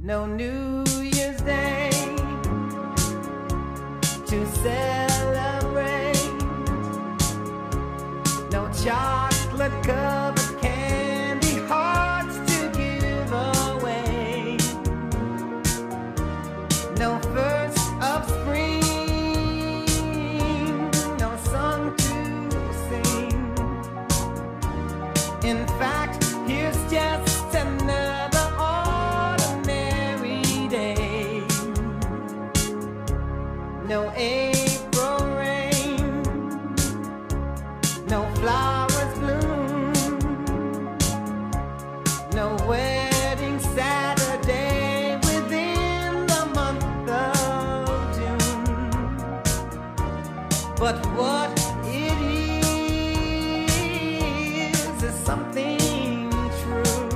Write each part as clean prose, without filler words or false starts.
No New Year's Day to celebrate. No chocolate covered candy hearts to give away. No first of spring, no song to sing. In fact, here's just another ordinary day. No April rain, no flowers bloom, no wedding Saturday within the month of June. But what it is something true,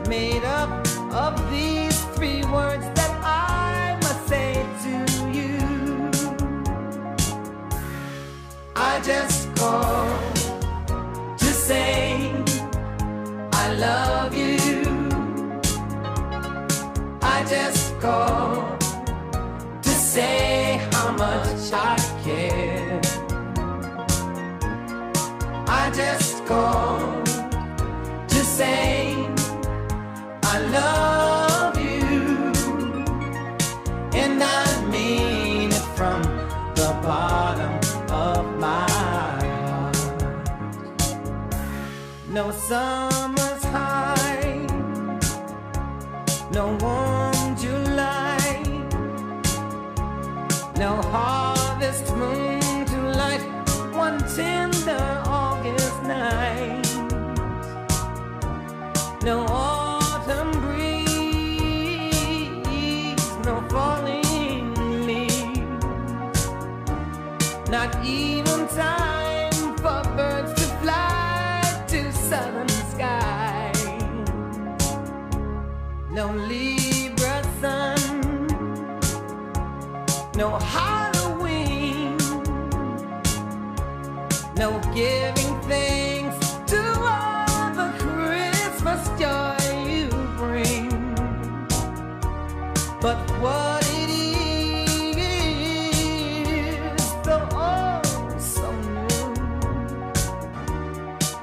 made up of these three words that I must say to you. I just called to say I love you. I just called to say how much I care. I just called to say I love you, and I mean it from the bottom of my heart. No summer's high, no warm July, no harvest moon to light one tender August night. No autumn breeze, no falling leaves, not even time for birds to fly to southern skies. No Libra sun, no Halloween, no giving thanks to all the Christmas joy you bring. But what it is, though oh so new,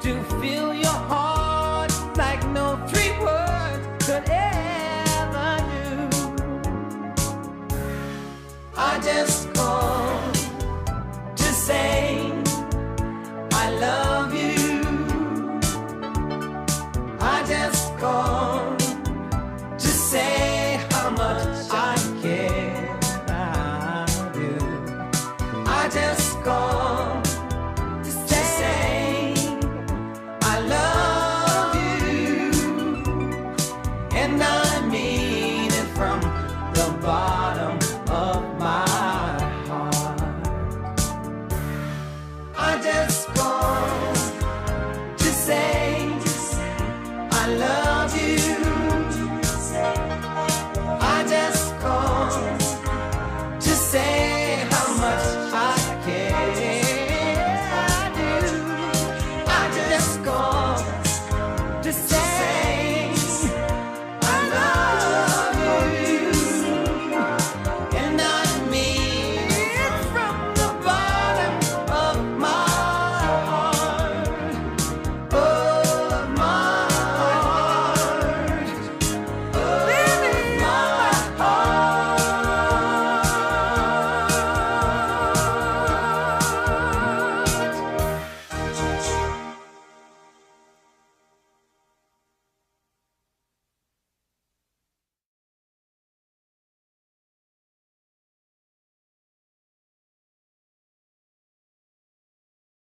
to fill your heart like no three words could ever do. I just called to say I love you. I just called to say how much I care. I do. I just called